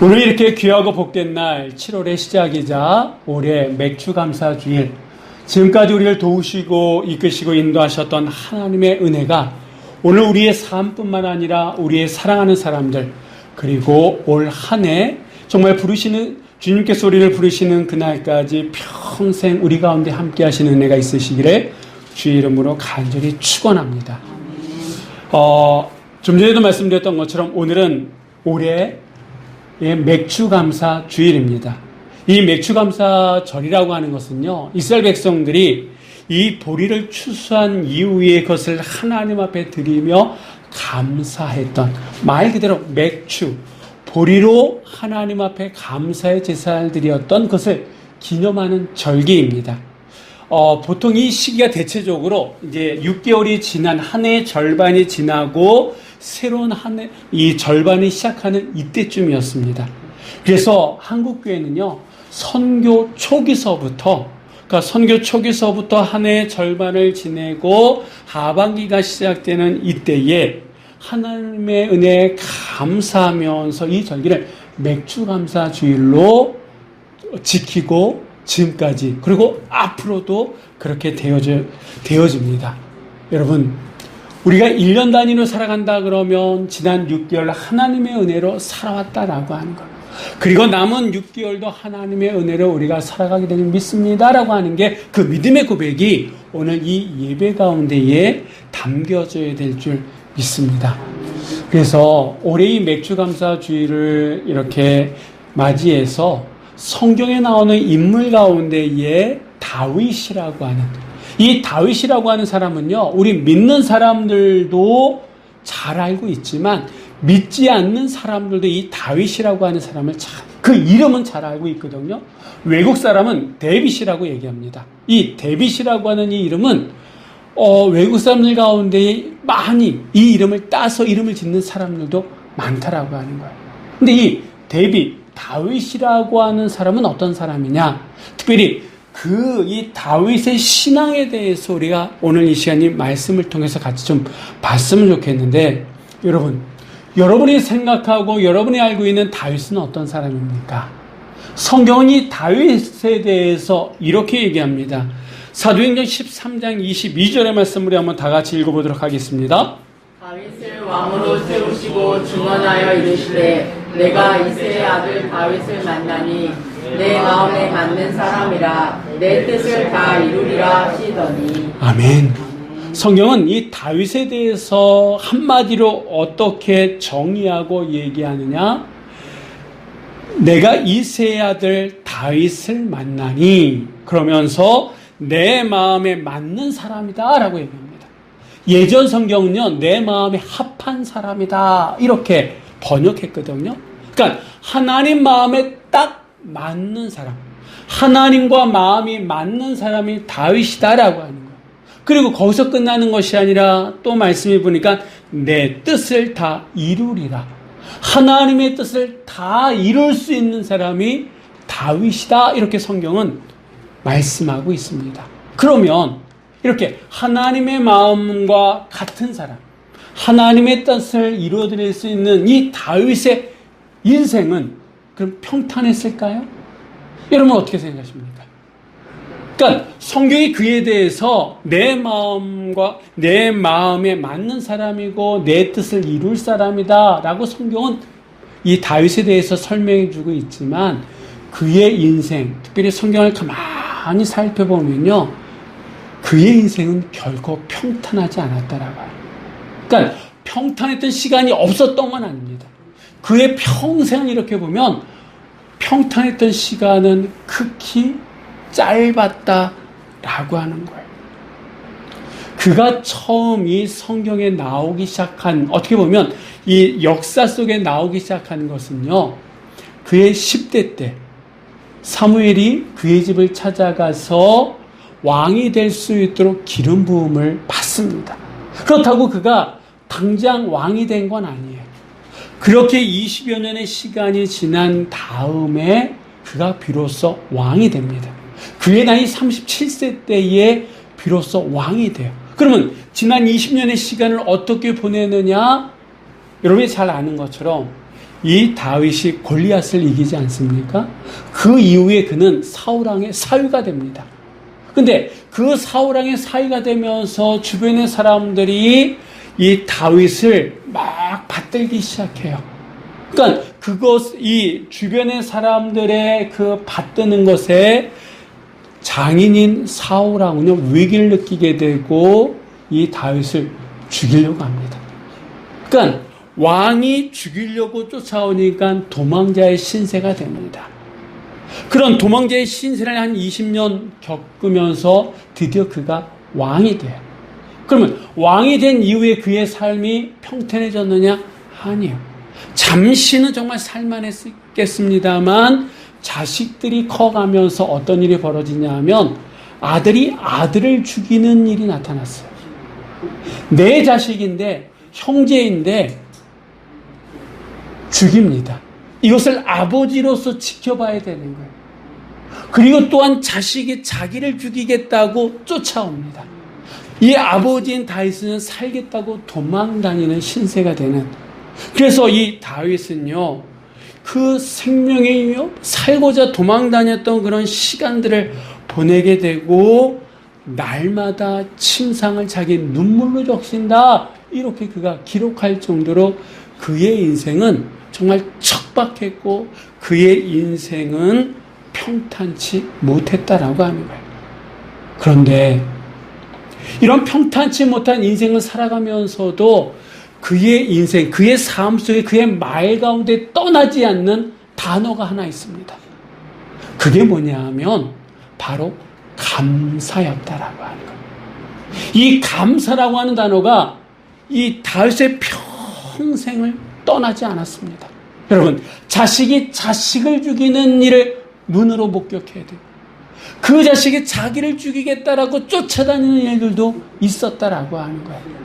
오늘 이렇게 귀하고 복된 날 7월의 시작이자 올해 맥주감사주일, 지금까지 우리를 도우시고 이끄시고 인도하셨던 하나님의 은혜가 오늘 우리의 삶뿐만 아니라 우리의 사랑하는 사람들, 그리고 올 한 해 정말 주님께서 우리를 부르시는 그날까지 평생 우리 가운데 함께 하시는 은혜가 있으시기를 주의 이름으로 간절히 축원합니다. 좀 전에도 말씀드렸던 것처럼 오늘은 올해 맥주감사 주일입니다. 이 맥주감사절이라고 하는 것은요, 이스라엘 백성들이 이 보리를 추수한 이후에 그것을 하나님 앞에 드리며 감사했던, 말 그대로 맥주, 보리로 하나님 앞에 감사의 제사를 드렸던 것을 기념하는 절기입니다. 보통 이 시기가 대체적으로 이제 6개월이 지난 한 해의 절반이 지나고 새로운 한 해, 이 절반이 시작하는 이때쯤이었습니다. 그래서 한국교회는요, 선교 초기서부터 한 해의 절반을 지내고 하반기가 시작되는 이때에 하나님의 은혜에 감사하면서 이 절기를 맥주감사주일로 지키고 지금까지, 그리고 앞으로도 그렇게 되어집니다. 여러분, 우리가 1년 단위로 살아간다 그러면 지난 6개월 하나님의 은혜로 살아왔다라고 하는 것, 그리고 남은 6개월도 하나님의 은혜로 우리가 살아가게 되는 믿습니다라고 하는 게, 그 믿음의 고백이 오늘 이 예배 가운데에 담겨져야 될 줄 믿습니다. 그래서 올해 이 맥주감사주의를 이렇게 맞이해서 성경에 나오는 인물 가운데에 다윗이라고 하는, 이 다윗이라고 하는 사람은요, 우리 믿는 사람들도 잘 알고 있지만 믿지 않는 사람들도 이 다윗이라고 하는 사람을 그 이름은 잘 알고 있거든요. 외국 사람은 데빗이라고 얘기합니다. 이 데빗이라고 하는 이 이름은 외국 사람들 가운데 많이 이 이름을 따서 이름을 짓는 사람들도 많다라고 하는 거예요. 근데 이 다윗이라고 하는 사람은 어떤 사람이냐? 특별히 이 다윗의 신앙에 대해서 우리가 오늘 이 시간에 말씀을 통해서 같이 좀 봤으면 좋겠는데, 여러분이 생각하고 여러분이 알고 있는 다윗은 어떤 사람입니까? 성경은 이 다윗에 대해서 이렇게 얘기합니다. 사도행전 13장 22절의 말씀을 한번 다 같이 읽어보도록 하겠습니다. 다윗을 왕으로 세우시고 중언하여 이르시되 내가 이새의 아들 다윗을 만나니 내 마음에 맞는 사람이라 내 뜻을 다 이루리라 하시더니. 아멘. 성경은 이 다윗에 대해서 한마디로 어떻게 정의하고 얘기하느냐? 내가 이새의 아들 다윗을 만나니, 그러면서 내 마음에 맞는 사람이다 라고 얘기합니다. 예전 성경은요, 내 마음에 합한 사람이다 이렇게 번역했거든요. 그러니까 하나님 마음에 딱 맞는 사람, 하나님과 마음이 맞는 사람이 다윗이다라고 하는 거예요. 그리고 거기서 끝나는 것이 아니라 또 말씀해 보니까 내 뜻을 다 이루리라, 하나님의 뜻을 다 이룰 수 있는 사람이 다윗이다, 이렇게 성경은 말씀하고 있습니다. 그러면 이렇게 하나님의 마음과 같은 사람, 하나님의 뜻을 이루어드릴 수 있는 이 다윗의 인생은 그럼 평탄했을까요? 여러분 어떻게 생각하십니까? 그러니까 성경이 그에 대해서 내 마음에 맞는 사람이고 내 뜻을 이룰 사람이다 라고 성경은 이 다윗에 대해서 설명해 주고 있지만, 그의 인생, 특별히 성경을 가만히 살펴보면요, 그의 인생은 결코 평탄하지 않았다라고 해요. 그러니까 평탄했던 시간이 없었던 건 아닙니다. 그의 평생을 이렇게 보면 평탄했던 시간은 극히 짧았다라고 하는 거예요. 그가 처음 이 성경에 나오기 시작한, 어떻게 보면 이 역사 속에 나오기 시작한 것은요, 그의 10대 때 사무엘이 그의 집을 찾아가서 왕이 될 수 있도록 기름 부음을 받습니다. 그렇다고 그가 당장 왕이 된 건 아니에요. 그렇게 20여 년의 시간이 지난 다음에 그가 비로소 왕이 됩니다. 그의 나이 37세 때에 비로소 왕이 돼요. 그러면 지난 20년의 시간을 어떻게 보내느냐? 여러분이 잘 아는 것처럼 이 다윗이 골리앗을 이기지 않습니까? 그 이후에 그는 사울왕의 사위가 됩니다. 근데 그 사울왕의 사위가 되면서 주변의 사람들이 이 다윗을 막 받들기 시작해요. 그러니까 이 주변의 사람들의 그 받드는 것에 장인인 사울왕은요, 위기를 느끼게 되고 이 다윗을 죽이려고 합니다. 그러니까 왕이 죽이려고 쫓아오니까 도망자의 신세가 됩니다. 그런 도망자의 신세를 한 20년 겪으면서 드디어 그가 왕이 돼요. 그러면 왕이 된 이후에 그의 삶이 평탄해졌느냐? 아니에요. 잠시는 정말 살만했겠습니다만 자식들이 커가면서 어떤 일이 벌어지냐 하면 아들이 아들을 죽이는 일이 나타났어요. 내 자식인데, 형제인데 죽입니다. 이것을 아버지로서 지켜봐야 되는 거예요. 그리고 또한 자식이 자기를 죽이겠다고 쫓아옵니다. 이 아버지인 다윗은 살겠다고 도망다니는 신세가 되는, 그래서 이 다윗은요, 그 생명이 살고자 도망다녔던 그런 시간들을 보내게 되고 날마다 침상을 자기 눈물로 적신다, 이렇게 그가 기록할 정도로 그의 인생은 정말 척박했고 그의 인생은 평탄치 못했다라고 하는 거예요. 그런데 이런 평탄치 못한 인생을 살아가면서도 그의 인생, 그의 삶 속에, 그의 말 가운데 떠나지 않는 단어가 하나 있습니다. 그게 뭐냐 하면 바로 감사였다라고 하는 거예요. 이 감사라고 하는 단어가 이 다윗의 평생을 떠나지 않았습니다. 여러분, 자식이 자식을 죽이는 일을 눈으로 목격해야 돼요. 그 자식이 자기를 죽이겠다라고 쫓아다니는 일들도 있었다라고 하는 거예요.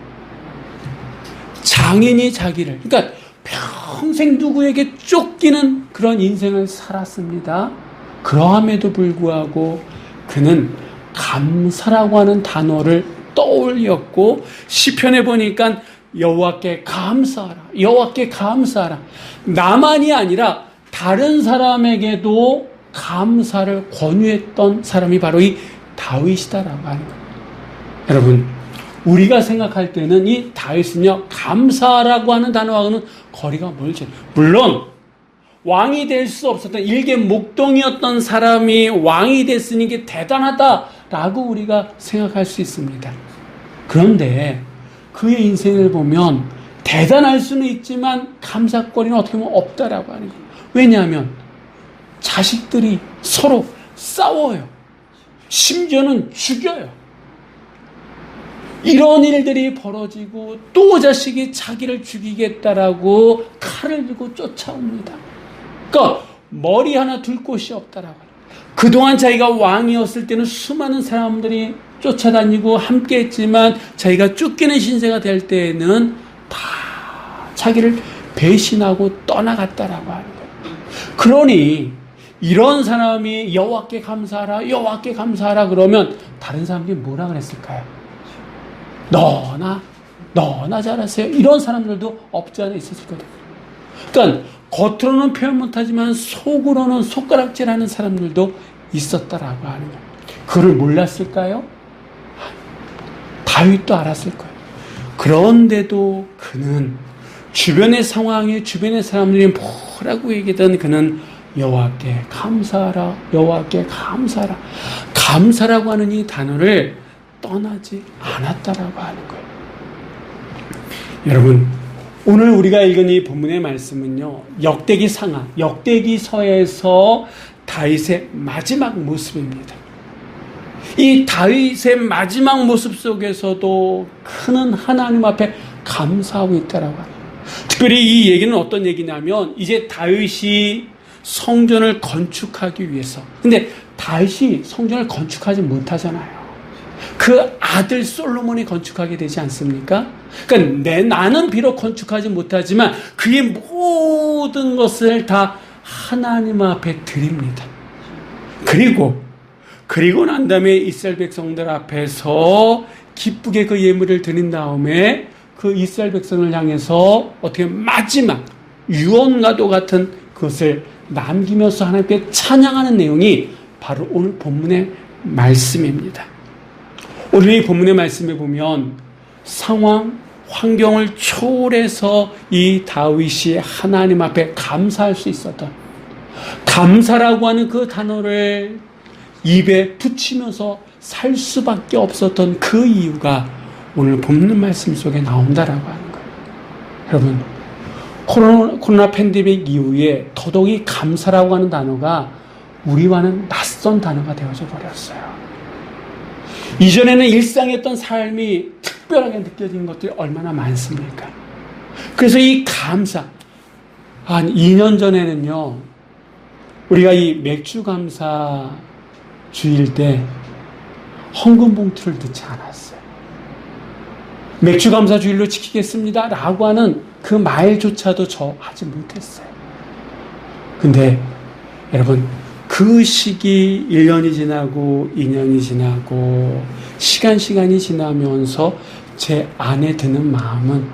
장인이 자기를, 그러니까 평생 누구에게 쫓기는 그런 인생을 살았습니다. 그러함에도 불구하고 그는 감사라고 하는 단어를 떠올렸고, 시편에 보니까 여호와께 감사하라, 여호와께 감사하라. 나만이 아니라 다른 사람에게도 감사를 권유했던 사람이 바로 이 다윗이다라고 하는 거예요. 여러분, 우리가 생각할 때는 이 다윗은요, 감사라고 하는 단어와는 거리가 멀죠. 물론 왕이 될 수 없었던 일개 목동이었던 사람이 왕이 됐으니 이게 대단하다라고 우리가 생각할 수 있습니다. 그런데 그의 인생을 보면 대단할 수는 있지만 감사거리는 어떻게 보면 없다라고 하는 거예요. 왜냐하면 자식들이 서로 싸워요. 심지어는 죽여요. 이런 일들이 벌어지고 또 자식이 자기를 죽이겠다라고 칼을 들고 쫓아옵니다. 그러니까 머리 하나 둘 곳이 없다라고. 그동안 자기가 왕이었을 때는 수많은 사람들이 쫓아다니고 함께했지만 자기가 쫓기는 신세가 될 때에는 다 자기를 배신하고 떠나갔다라고 하는 거예요. 그러니 이런 사람이 여호와께 감사하라, 여호와께 감사하라 그러면 다른 사람들이 뭐라 그랬을까요? 너나 잘하세요. 이런 사람들도 없지 않아 있었을 거예요. 그러니까 겉으로는 표현 못하지만 속으로는 손가락질하는 사람들도 있었다라고 하는 거예요. 그를 몰랐을까요? 다윗도 알았을 거예요. 그런데도 그는 주변의 상황에 주변의 사람들이 뭐라고 얘기하든 그는 여호와께 감사하라, 여호와께 감사하라. 감사라고 하는 이 단어를 떠나지 않았다라고 하는 거예요. 여러분, 오늘 우리가 읽은 이 본문의 말씀은요, 역대기 상하, 역대기서에서 다윗의 마지막 모습입니다. 이 다윗의 마지막 모습 속에서도 그는 하나님 앞에 감사하고 있다라고 합니다. 특별히 이 얘기는 어떤 얘기냐면, 이제 다윗이 성전을 건축하기 위해서, 근데 다윗이 성전을 건축하지 못하잖아요. 그 아들 솔로몬이 건축하게 되지 않습니까? 그러니까 나는 비록 건축하지 못하지만 그의 모든 것을 다 하나님 앞에 드립니다. 그리고 난 다음에 이스라엘 백성들 앞에서 기쁘게 그 예물을 드린 다음에 그 이스라엘 백성을 향해서 어떻게 마지막 유언과도 같은 그것을 남기면서 하나님께 찬양하는 내용이 바로 오늘 본문의 말씀입니다. 오늘 이 본문의 말씀에 보면 상황, 환경을 초월해서 이 다윗이 하나님 앞에 감사할 수 있었던, 감사라고 하는 그 단어를 입에 붙이면서 살 수밖에 없었던 그 이유가 오늘 본문 말씀 속에 나온다라고 하는 거예요. 여러분, 코로나 팬데믹 이후에 더더욱이 감사라고 하는 단어가 우리와는 낯선 단어가 되어져 버렸어요. 이전에는 일상이었던 삶이 특별하게 느껴지는 것들이 얼마나 많습니까? 그래서 이 감사, 한 2년 전에는요, 우리가 이 맥주 감사 주일 때 헌금 봉투를 넣지 않았어요. 맥주 감사 주일로 지키겠습니다 라고 하는 그 말조차도 저 하지 못했어요. 근데 여러분, 그 시기 1년이 지나고 2년이 지나고 시간이 지나면서 제 안에 드는 마음은,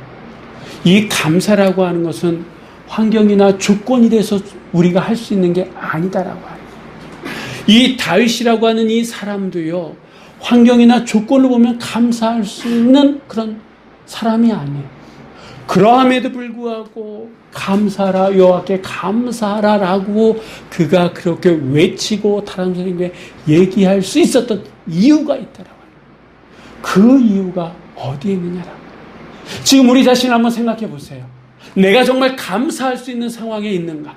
이 감사라고 하는 것은 환경이나 조건이 돼서 우리가 할 수 있는 게 아니다라고 하는 거예요. 이 다윗이라고 하는 이 사람도요, 환경이나 조건을 보면 감사할 수 있는 그런 사람이 아니에요. 그러함에도 불구하고 감사하라, 여호와께 감사하라라고 그가 그렇게 외치고 다른 사람에게 얘기할 수 있었던 이유가 있다라고 해요. 그 이유가 어디에 있느냐라고. 지금 우리 자신을 한번 생각해 보세요. 내가 정말 감사할 수 있는 상황에 있는가?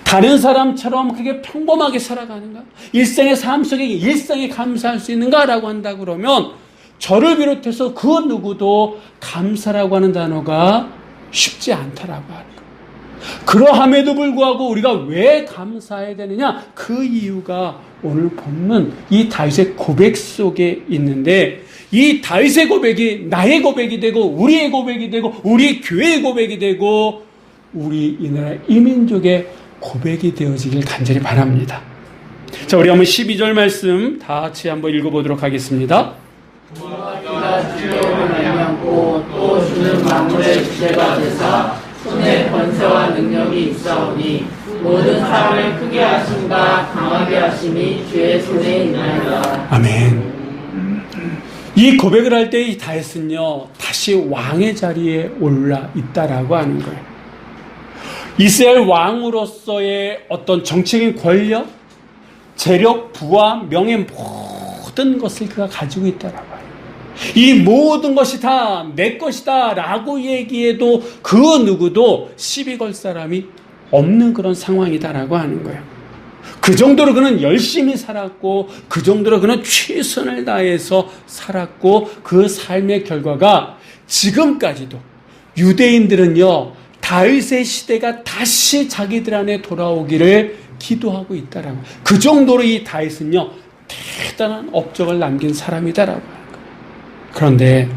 다른 사람처럼 그게 평범하게 살아가는가? 일상의 삶 속에 일상에 감사할 수 있는가라고 한다 그러면 저를 비롯해서 그 누구도 감사라고 하는 단어가 쉽지 않다라고 하는 거예요. 그러함에도 불구하고 우리가 왜 감사해야 되느냐? 그 이유가 오늘 본문 이 다윗의 고백 속에 있는데, 이 다윗의 고백이 나의 고백이 되고 우리의 고백이 되고 우리 교회의 고백이 되고 우리 이 나라 이민족의 고백이 되어지길 간절히 바랍니다. 자, 우리 한번 12절 말씀 다 같이 한번 읽어보도록 하겠습니다. 그가 주력을 말미암고 또 주는 만물의 주제가 되사 손에 권세와 능력이 있사오니 모든 사람을 크게 하심과 강하게 하심이 주의 손에 있나이다. 아멘. 이 고백을 할 때 이 다윗은요, 다시 왕의 자리에 올라 있다라고 하는 거예요. 이스라엘 왕으로서의 어떤 정치적인 권력, 재력, 부와 명예 모든 것을 그가 가지고 있다라고 해요. 이 모든 것이 다 내 것이다 라고 얘기해도 그 누구도 시비 걸 사람이 없는 그런 상황이다라고 하는 거예요. 그 정도로 그는 열심히 살았고 그 정도로 그는 최선을 다해서 살았고 그 삶의 결과가 지금까지도 유대인들은요, 다윗의 시대가 다시 자기들 안에 돌아오기를 기도하고 있다라고. 그 정도로 이 다윗은요, 대단한 업적을 남긴 사람이다라고 하는 거예요. 그런데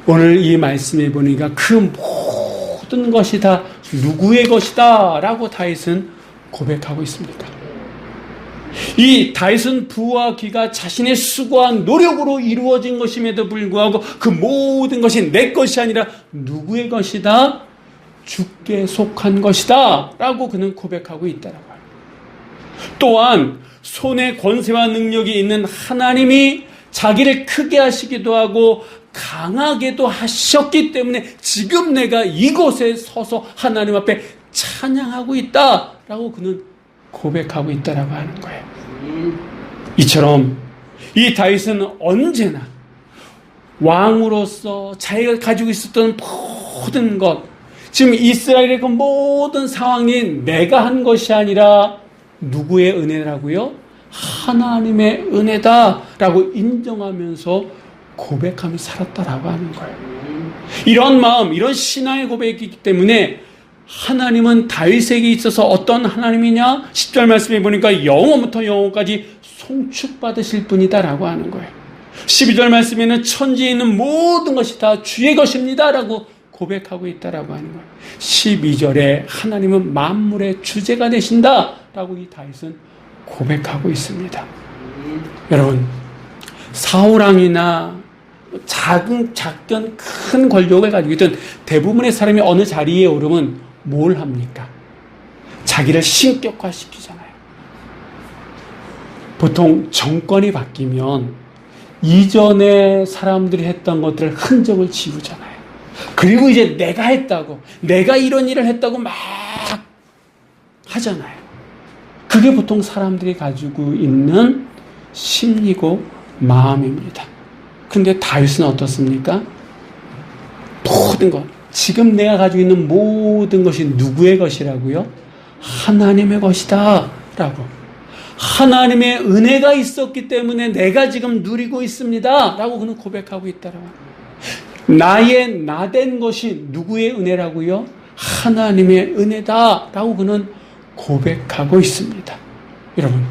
오늘 이 말씀에 보니까 그 모든 것이 다 누구의 것이다 라고 다윗은 고백하고 있습니다. 이 다윗은 부와 귀가 자신의 수고한 노력으로 이루어진 것임에도 불구하고 그 모든 것이 내 것이 아니라 누구의 것이다? 주께 속한 것이다 라고 그는 고백하고 있다라고 합니다. 또한 손에 권세와 능력이 있는 하나님이 자기를 크게 하시기도 하고 강하게도 하셨기 때문에 지금 내가 이곳에 서서 하나님 앞에 찬양하고 있다라고 그는 고백하고 있다라고 하는 거예요. 이처럼 이 다윗은 언제나 왕으로서 자기가 가지고 있었던 모든 것, 지금 이스라엘의 그 모든 상황이 내가 한 것이 아니라 누구의 은혜라고요? 하나님의 은혜다라고 인정하면서 고백하며 살았다라고 하는 거예요. 이런 마음, 이런 신앙의 고백이기 때문에 하나님은 다윗에게 있어서 어떤 하나님이냐? 10절 말씀에 보니까 영원부터 영원까지 송축받으실 분이다라고 하는 거예요. 12절 말씀에는 천지에 있는 모든 것이 다 주의 것입니다라고 고백하고 있다라고 하는 거예요. 12절에 하나님은 만물의 주제가 되신다라고 이 다윗은 고백하고 있습니다. 여러분, 사울왕이나 작은 큰 권력을 가지고 있던 대부분의 사람이 어느 자리에 오르면 뭘 합니까? 자기를 신격화시키잖아요. 보통 정권이 바뀌면 이전에 사람들이 했던 것들을 흔적을 지우잖아요. 그리고 이제 내가 했다고, 내가 이런 일을 했다고 막 하잖아요. 그게 보통 사람들이 가지고 있는 심리고 마음입니다. 그런데 다윗은 어떻습니까? 모든 것, 지금 내가 가지고 있는 모든 것이 누구의 것이라고요? 하나님의 것이다 라고. 하나님의 은혜가 있었기 때문에 내가 지금 누리고 있습니다 라고 그는 고백하고 있다라고. 나의 나된 것이 누구의 은혜라고요? 하나님의 은혜다 라고 그는 고백하고 있습니다. 여러분,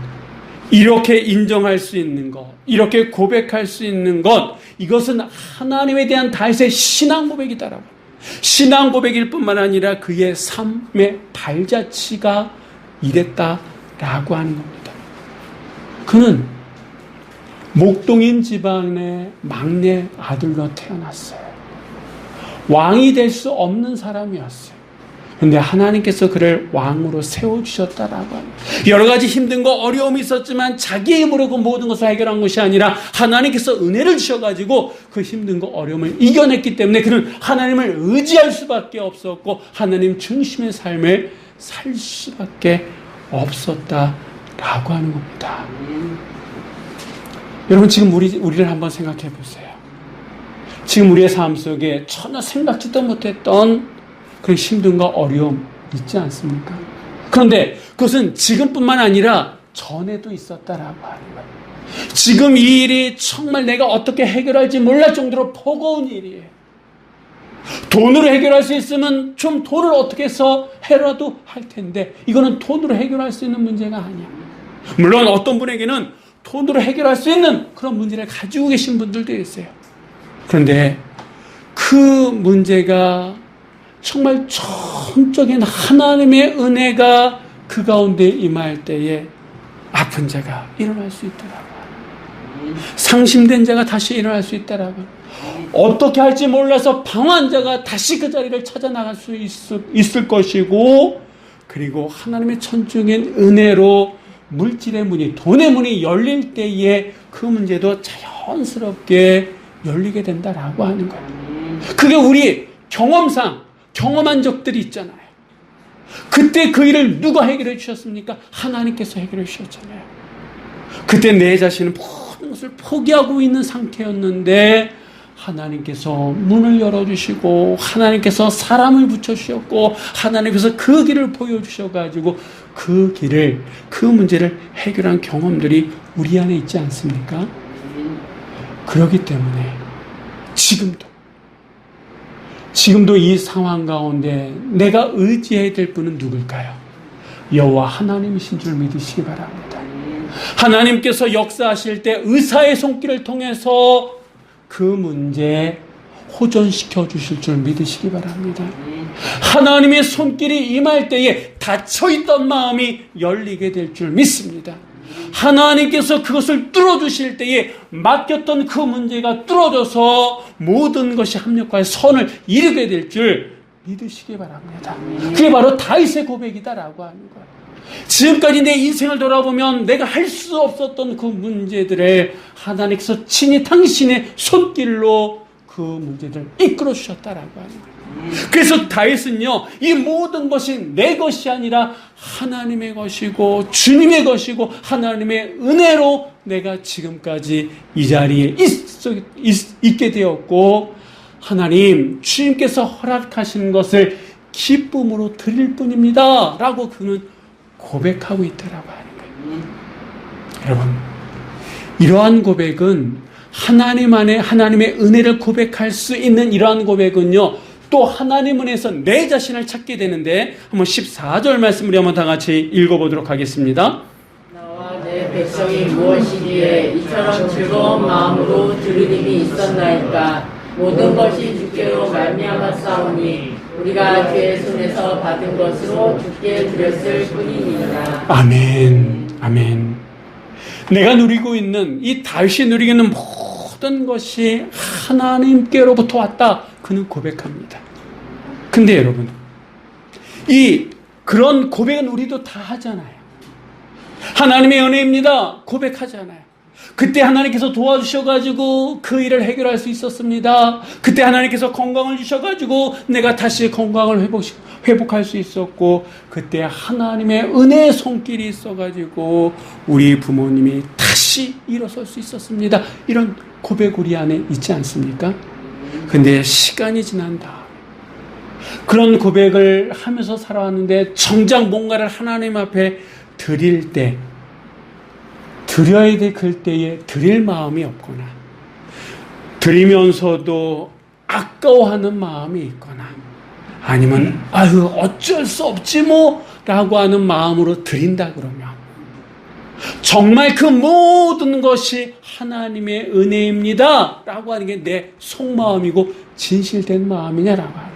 이렇게 인정할 수 있는 것, 이렇게 고백할 수 있는 것, 이것은 하나님에 대한 다윗의 신앙 고백이다라고. 신앙 고백일 뿐만 아니라 그의 삶의 발자취가 이랬다라고 하는 겁니다. 그는 목동인 집안의 막내 아들로 태어났어요. 왕이 될 수 없는 사람이었어요. 그런데 하나님께서 그를 왕으로 세워주셨다라고 합니다. 여러 가지 힘든 거, 어려움이 있었지만 자기의 힘으로 그 모든 것을 해결한 것이 아니라 하나님께서 은혜를 주셔가지고 그 힘든 거, 어려움을 이겨냈기 때문에 그는 하나님을 의지할 수밖에 없었고 하나님 중심의 삶을 살 수밖에 없었다라고 하는 겁니다. 여러분, 지금 우리를 한번 생각해 보세요. 지금 우리의 삶 속에 전혀 생각지도 못했던 그런 힘든가 어려움 있지 않습니까? 그런데 그것은 지금뿐만 아니라 전에도 있었다라고 하는 거예요. 지금 이 일이 정말 내가 어떻게 해결할지 몰랄 정도로 버거운 일이에요. 돈으로 해결할 수 있으면 좀 돈을 어떻게 해서 해라도 할 텐데 이거는 돈으로 해결할 수 있는 문제가 아니야. 물론 어떤 분에게는 돈으로 해결할 수 있는 그런 문제를 가지고 계신 분들도 있어요. 그런데 그 문제가 정말 전적인 하나님의 은혜가 그 가운데 임할 때에 아픈 자가 일어날 수 있더라고요. 상심된 자가 다시 일어날 수 있더라고요. 어떻게 할지 몰라서 방황한 자가 다시 그 자리를 찾아 나갈 수 있을 것이고, 그리고 하나님의 천중인 은혜로 물질의 문이, 돈의 문이 열릴 때에 그 문제도 자연스럽게 열리게 된다라고 하는 거예요. 그게 우리 경험상 경험한 적들이 있잖아요. 그때 그 일을 누가 해결해 주셨습니까? 하나님께서 해결해 주셨잖아요. 그때 내 자신은 모든 것을 포기하고 있는 상태였는데 하나님께서 문을 열어주시고 하나님께서 사람을 붙여주셨고 하나님께서 그 길을 보여주셔가지고 그 길을, 그 문제를 해결한 경험들이 우리 안에 있지 않습니까? 그렇기 때문에 지금도 이 상황 가운데 내가 의지해야 될 분은 누굴까요? 여호와 하나님이신 줄 믿으시기 바랍니다. 하나님께서 역사하실 때 의사의 손길을 통해서 그 문제에 호전시켜 주실 줄 믿으시기 바랍니다. 하나님의 손길이 임할 때에 닫혀있던 마음이 열리게 될 줄 믿습니다. 하나님께서 그것을 뚫어주실 때에 막혔던 그 문제가 뚫어져서 모든 것이 합력하여 선을 이루게 될 줄 믿으시기 바랍니다. 그게 바로 다윗의 고백이다라고 하는 거예요. 지금까지 내 인생을 돌아보면 내가 할 수 없었던 그 문제들을 하나님께서 친히 당신의 손길로 그 문제들을 이끌어 주셨다라고 하는 거예요. 그래서 다윗은요, 이 모든 것이 내 것이 아니라 하나님의 것이고 주님의 것이고 하나님의 은혜로 내가 지금까지 이 자리에 있게 되었고 하나님 주님께서 허락하신 것을 기쁨으로 드릴 뿐입니다 라고 그는 고백하고 있다라고 하는 거예요. 여러분, 이러한 고백은 하나님 안에 하나님의 은혜를 고백할 수 있는 이러한 고백은요, 또 하나님 은혜에서 내 자신을 찾게 되는데, 한번 14절 말씀 우리 한번 다 같이 읽어보도록 하겠습니다. 나와 내 백성이 무엇이기에 이처럼 즐거운 마음으로 들으림이 있었나이까. 모든 것이 주께로 말미암았사오니 우리가 그의 손에서 받은 것으로 주께 드렸을 뿐이니라. 아멘, 아멘. 내가 누리고 있는, 이 다윗이 누리고 있는 모든 것이 하나님께로부터 왔다, 그는 고백합니다. 근데 여러분, 그런 고백은 우리도 다 하잖아요. 하나님의 은혜입니다. 고백하잖아요. 그때 하나님께서 도와주셔가지고 그 일을 해결할 수 있었습니다. 그때 하나님께서 건강을 주셔가지고 내가 다시 건강을 회복할 수 있었고, 그때 하나님의 은혜의 손길이 있어가지고 우리 부모님이 다시 일어설 수 있었습니다. 이런 고백 우리 안에 있지 않습니까? 근데 시간이 지난다. 그런 고백을 하면서 살아왔는데 정작 뭔가를 하나님 앞에 드릴 때, 드려야 될 그때에 드릴 마음이 없거나, 드리면서도 아까워하는 마음이 있거나, 아니면 아유 어쩔 수 없지 뭐 라고 하는 마음으로 드린다 그러면 정말 그 모든 것이 하나님의 은혜입니다 라고 하는 게 내 속마음이고 진실된 마음이냐라고 하는 거예요.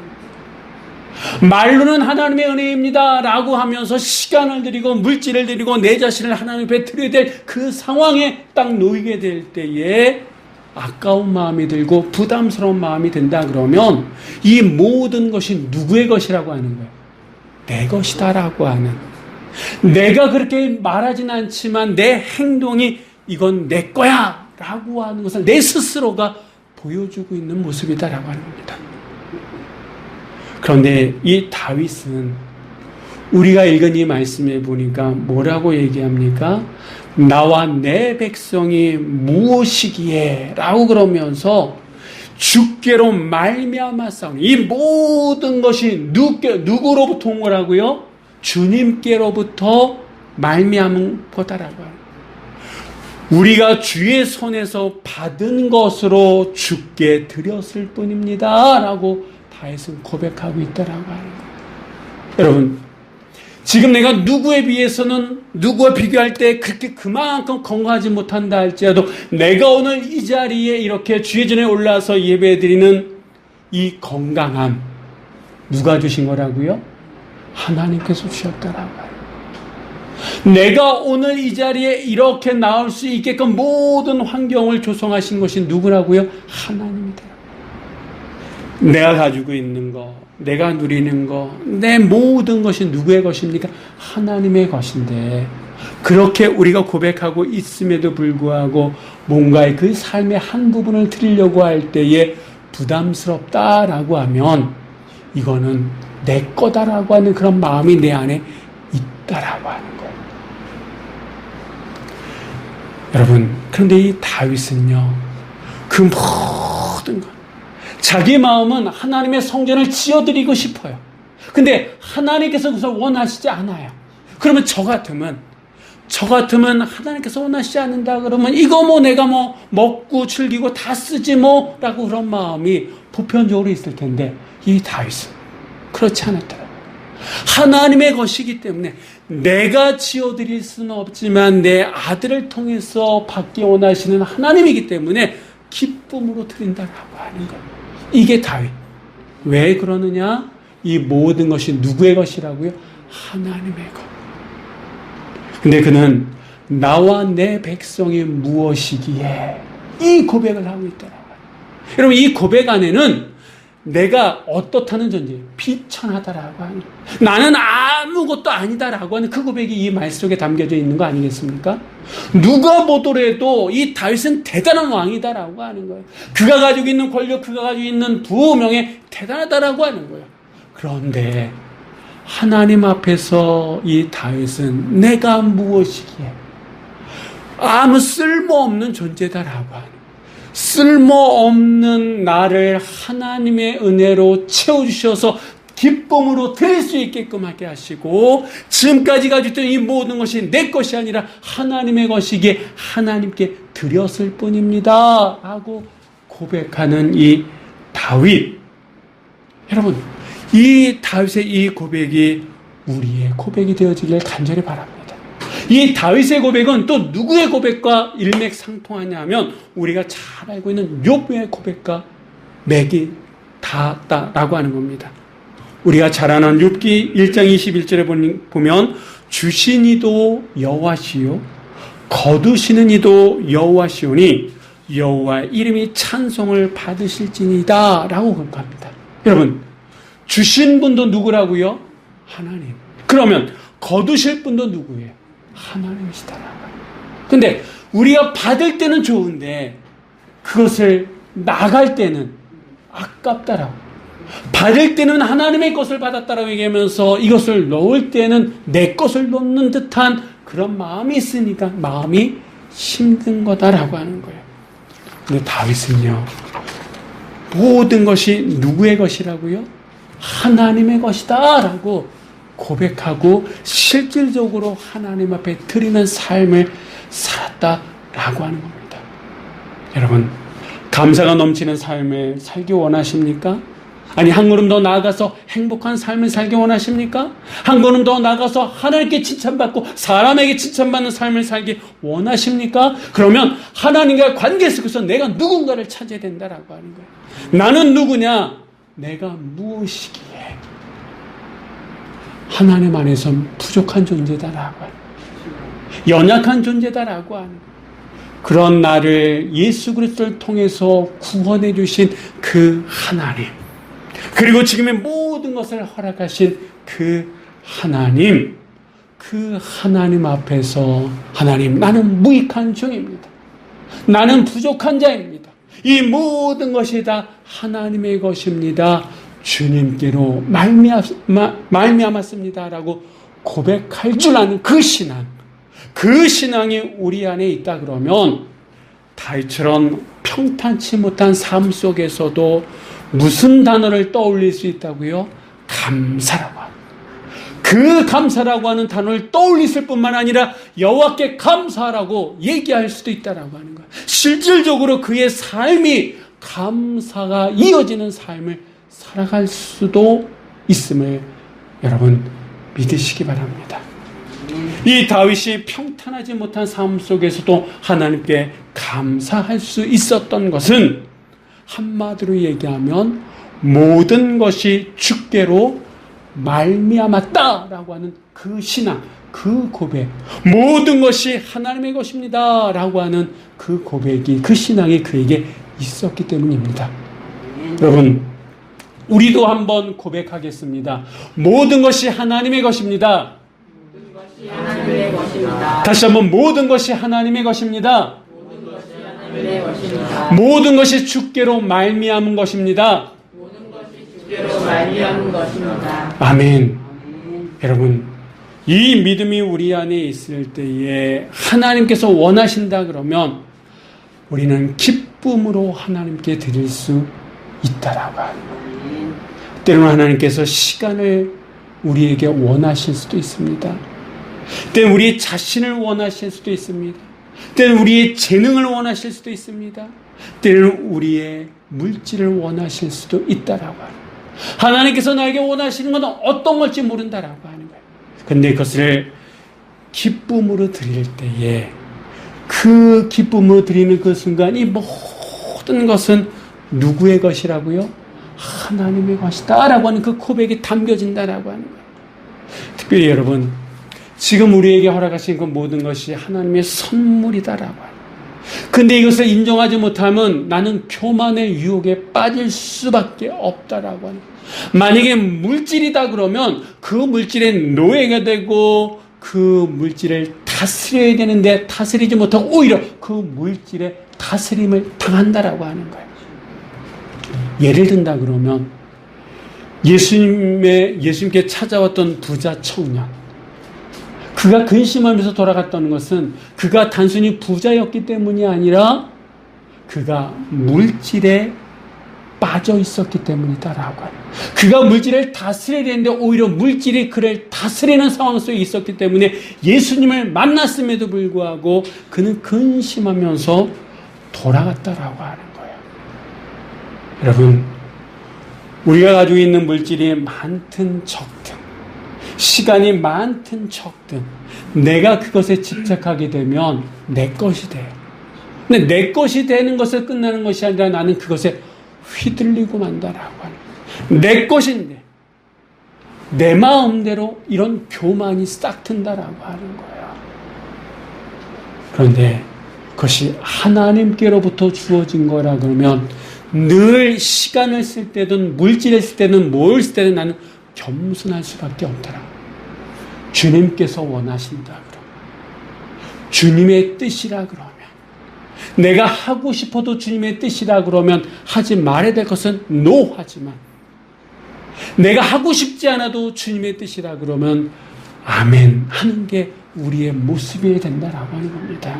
말로는 하나님의 은혜입니다 라고 하면서 시간을 드리고 물질을 드리고 내 자신을 하나님 앞에 드려야 될 그 상황에 딱 놓이게 될 때에 아까운 마음이 들고 부담스러운 마음이 든다 그러면 이 모든 것이 누구의 것이라고 하는 거예요? 내 것이다라고 하는, 내가 그렇게 말하진 않지만 내 행동이 이건 내 거야 라고 하는 것을 내 스스로가 보여주고 있는 모습이다라고 하는 겁니다. 그런데 이 다윗은 우리가 읽은 이 말씀에 보니까 뭐라고 얘기합니까? 나와 내 백성이 무엇이기에 라고 그러면서 주께로 말미암아 싸우니, 이 모든 것이 누구로부터 온 거라고요? 주님께로부터 말미암은 거다라고 하는, 우리가 주의 손에서 받은 것으로 주께 드렸을 뿐입니다 라고 다윗은 고백하고 있다라고 하는 거예요. 여러분, 지금 내가 누구에 비해서는, 누구와 비교할 때 그렇게 그만큼 건강하지 못한다 할지라도 내가 오늘 이 자리에 이렇게 주의 전에 올라서 예배드리는 이 건강함, 누가 주신 거라고요? 하나님께서 주셨다라고 해요. 내가 오늘 이 자리에 이렇게 나올 수 있게끔 모든 환경을 조성하신 것이 누구라고요? 하나님이다. 내가 가지고 있는 거, 내가 누리는 거, 내 모든 것이 누구의 것입니까? 하나님의 것인데, 그렇게 우리가 고백하고 있음에도 불구하고 뭔가의 그 삶의 한 부분을 드리려고 할 때에 부담스럽다라고 하면 이거는 내 거다라고 하는 그런 마음이 내 안에 있다라고 하는 거예요. 여러분, 그런데 이 다윗은요, 그 모든 것, 자기 마음은 하나님의 성전을 지어드리고 싶어요. 근데 하나님께서 그것을 원하시지 않아요. 그러면 저 같으면 하나님께서 원하시지 않는다 그러면 이거 뭐 내가 뭐 먹고 즐기고 다 쓰지 뭐 라고 그런 마음이 보편적으로 있을 텐데, 이 다윗은 그렇지 않았더라고요. 하나님의 것이기 때문에 내가 지어드릴 수는 없지만 내 아들을 통해서 받기 원하시는 하나님이기 때문에 기쁨으로 드린다라고 하는 거예요. 이게 다윗. 왜 그러느냐? 이 모든 것이 누구의 것이라고요? 하나님의 것. 근데 그는 나와 내 백성이 무엇이기에 이 고백을 하고 있더라고요. 여러분, 이 고백 안에는 내가 어떻다는 존재, 비천하다라고 하는, 나는 아무것도 아니다라고 하는 그 고백이 이 말 속에 담겨져 있는 거 아니겠습니까? 누가 보더라도 이 다윗은 대단한 왕이다라고 하는 거예요. 그가 가지고 있는 권력, 그가 가지고 있는 부명예 대단하다라고 하는 거예요. 그런데 하나님 앞에서 이 다윗은 내가 무엇이기에 아무 쓸모없는 존재다라고 하는, 쓸모없는 나를 하나님의 은혜로 채워주셔서 기쁨으로 드릴 수 있게끔 하게 하시고, 지금까지 가지고 있던 이 모든 것이 내 것이 아니라 하나님의 것이기에 하나님께 드렸을 뿐입니다 하고 고백하는 이 다윗. 여러분, 이 다윗의 이 고백이 우리의 고백이 되어지길 간절히 바랍니다. 이 다윗의 고백은 또 누구의 고백과 일맥상통하냐면 우리가 잘 알고 있는 욥의 고백과 맥이 닿았다라고 하는 겁니다. 우리가 잘 아는 욥기 1장 21절에 보면 주신 이도 여호와시요 거두시는 이도 여호와시오니 여호와 이름이 찬송을 받으실지니다 라고 고백합니다. 여러분, 주신 분도 누구라고요? 하나님. 그러면 거두실 분도 누구예요? 하나님이시다라고. 근데 우리가 받을 때는 좋은데 그것을 나갈 때는 아깝다라고. 받을 때는 하나님의 것을 받았다라고 얘기하면서 이것을 넣을 때는 내 것을 넣는 듯한 그런 마음이 있으니까 마음이 힘든 거다라고 하는 거예요. 근데 다윗은요, 모든 것이 누구의 것이라고요? 하나님의 것이다 라고 고백하고 실질적으로 하나님 앞에 드리는 삶을 살았다라고 하는 겁니다. 여러분, 감사가 넘치는 삶을 살기 원하십니까? 아니, 한 걸음 더 나아가서 행복한 삶을 살기 원하십니까? 한 걸음 더 나아가서 하나님께 칭찬받고 사람에게 칭찬받는 삶을 살기 원하십니까? 그러면 하나님과의 관계 속에서 내가 누군가를 찾아야 된다라고 하는 거예요. 나는 누구냐? 내가 무엇이기에 하나님 안에서 부족한 존재다라고 하는 거예요. 연약한 존재다라고 하는 거예요. 그런 나를 예수 그리스도를 통해서 구원해 주신 그 하나님, 그리고 지금의 모든 것을 허락하신 그 하나님, 그 하나님 앞에서 하나님, 나는 무익한 종입니다. 나는 부족한 자입니다. 이 모든 것이 다 하나님의 것입니다. 주님께로 말미암았습니다라고 고백할 줄 아는 그 신앙, 그 신앙이 우리 안에 있다 그러면 다윗처럼 평탄치 못한 삶 속에서도 무슨 단어를 떠올릴 수 있다고요? 감사라고 하는, 그 감사라고 하는 단어를 떠올렸을 뿐만 아니라 여호와께 감사라고 얘기할 수도 있다라고 하는 거예요. 실질적으로 그의 삶이 감사가 이어지는 삶을 살아갈 수도 있음을 여러분 믿으시기 바랍니다. 이 다윗이 평탄하지 못한 삶 속에서도 하나님께 감사할 수 있었던 것은 한마디로 얘기하면 모든 것이 주께로 말미암았다라고 하는 그 신앙, 그 고백, 모든 것이 하나님의 것입니다 라고 하는 그 고백이, 그 신앙이 그에게 있었기 때문입니다. 여러분, 우리도 한번 고백하겠습니다. 모든 것이 하나님의 것입니다. 하나님의 것입니다. 다시 한번, 모든 것이 하나님의 것입니다. 하나님의 것입니다. 모든 것이 주께로 말미암은 것입니다. 모든 것이 주께로 말미암은 것입니다. 아멘. 여러분, 이 믿음이 우리 안에 있을 때에 하나님께서 원하신다 그러면 우리는 기쁨으로 하나님께 드릴 수 있다라고 하는 거예요. 때로는 하나님께서 시간을 우리에게 원하실 수도 있습니다. 때로는 우리 자신을 원하실 수도 있습니다. 때로는 우리의 재능을 원하실 수도 있습니다. 때로는 우리의 물질을 원하실 수도 있다라고 하는 거예요. 하나님께서 나에게 원하시는 건 어떤 걸지 모른다라고 하는 거예요. 근데 그것을 기쁨으로 드릴 때에 그 기쁨으로 드리는 그 순간 이 모든 것은 누구의 것이라고요? 하나님의 것이다 라고 하는 그 고백이 담겨진다라고 하는 거예요. 특별히 여러분, 지금 우리에게 허락하신 그 모든 것이 하나님의 선물이다라고 하는 거예요. 근데 이것을 인정하지 못하면 나는 교만의 유혹에 빠질 수밖에 없다라고 하는 거예요. 만약에 물질이다 그러면 그 물질의 노예가 되고 그 물질을 다스려야 되는데 다스리지 못하고 오히려 그 물질의 다스림을 당한다라고 하는 거예요. 예를 든다 그러면 예수님께 찾아왔던 부자 청년, 그가 근심하면서 돌아갔다는 것은 그가 단순히 부자였기 때문이 아니라 그가 물질에 빠져 있었기 때문이다라고 해요. 그가 물질을 다스려야 되는데 오히려 물질이 그를 다스리는 상황 속에 있었기 때문에 예수님을 만났음에도 불구하고 그는 근심하면서 돌아갔다라고 하는 거예요. 여러분, 우리가 가지고 있는 물질이 많든 적든, 시간이 많든 적든, 내가 그것에 집착하게 되면 내 것이 돼요. 근데 내 것이 되는 것에 끝나는 것이 아니라 나는 그것에 휘둘리고 만다라고 하는 거예요. 내 것인데 내 마음대로 이런 교만이 싹 튼다라고 하는 거예요. 그런데 그것이 하나님께로부터 주어진 거라 그러면 늘 시간을 쓸 때든 물질을 쓸 때든 뭘 쓸 때든 나는 겸손할 수밖에 없더라. 주님께서 원하신다 그러면, 주님의 뜻이라 그러면, 내가 하고 싶어도 주님의 뜻이라 그러면 하지 말아야 될 것은 no 하지만, 내가 하고 싶지 않아도 주님의 뜻이라 그러면 아멘 하는 게 우리의 모습이 된다라고 하는 겁니다.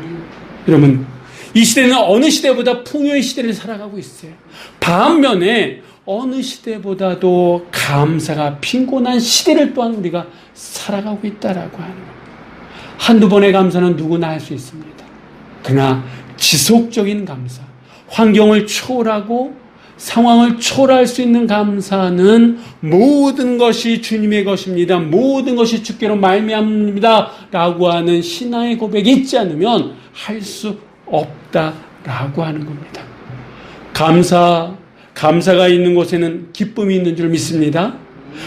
여러분, 이 시대는 어느 시대보다 풍요의 시대를 살아가고 있어요. 반면에 어느 시대보다도 감사가 빈곤한 시대를 또한 우리가 살아가고 있다라고 하는 겁니다. 한두 번의 감사는 누구나 할 수 있습니다. 그러나 지속적인 감사, 환경을 초월하고 상황을 초월할 수 있는 감사는 모든 것이 주님의 것입니다. 모든 것이 주께로 말미암습니다. 라고 하는 신앙의 고백이 있지 않으면 할 수 없다라고 하는 겁니다. 감사가 있는 곳에는 기쁨이 있는 줄 믿습니다.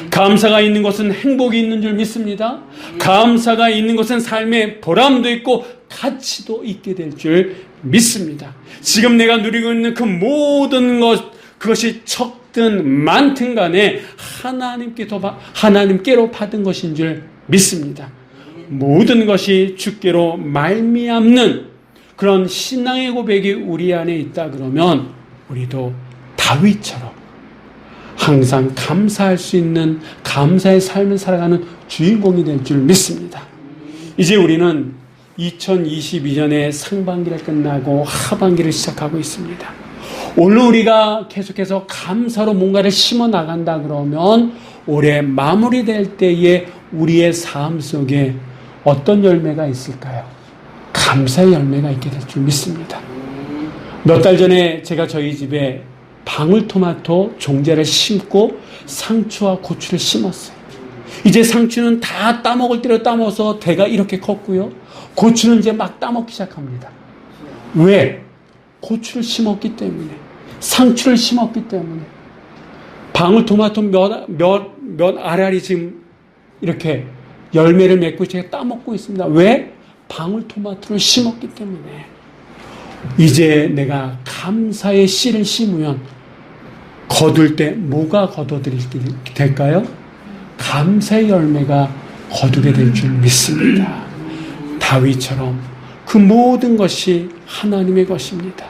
감사가 있는 곳은 행복이 있는 줄 믿습니다. 감사가 있는 곳은 삶의 보람도 있고 가치도 있게 될 줄 믿습니다. 지금 내가 누리고 있는 그 모든 것, 그것이 적든 많든 간에 하나님께로 받은 것인 줄 믿습니다. 모든 것이 주께로 말미암는 그런 신앙의 고백이 우리 안에 있다 그러면 우리도 다윗처럼 항상 감사할 수 있는 감사의 삶을 살아가는 주인공이 될 줄 믿습니다. 이제 우리는 2022년의 상반기를 끝나고 하반기를 시작하고 있습니다. 오늘 우리가 계속해서 감사로 뭔가를 심어 나간다 그러면 올해 마무리될 때에 우리의 삶 속에 어떤 열매가 있을까요? 감사의 열매가 있게 될 줄 믿습니다. 몇 달 전에 제가 저희 집에 방울토마토 종자를 심고 상추와 고추를 심었어요. 이제 상추는 다 따먹을 대로 따먹어서 대가 이렇게 컸고요. 고추는 이제 막 따먹기 시작합니다. 왜? 고추를 심었기 때문에, 상추를 심었기 때문에. 방울토마토 몇 알알이 지금 이렇게 열매를 맺고 제가 따먹고 있습니다. 왜? 방울토마토를 심었기 때문에. 이제 내가 감사의 씨를 심으면 거둘 때 뭐가 거둬들이게 될까요? 감사의 열매가 거두게 될 줄 믿습니다. 다윗처럼 그 모든 것이 하나님의 것입니다.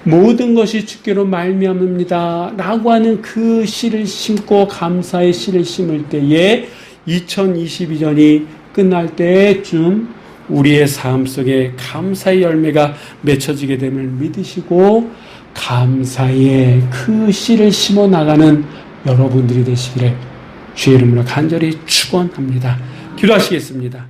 모든 것이 주께로 말미암습니다 라고 하는 그 씨를 심고 감사의 씨를 심을 때에 2022년이 끝날 때쯤 우리의 삶 속에 감사의 열매가 맺혀지게 됨을 믿으시고 감사의 그 씨를 심어 나가는 여러분들이 되시기를 주의 이름으로 간절히 축원합니다. 기도하시겠습니다.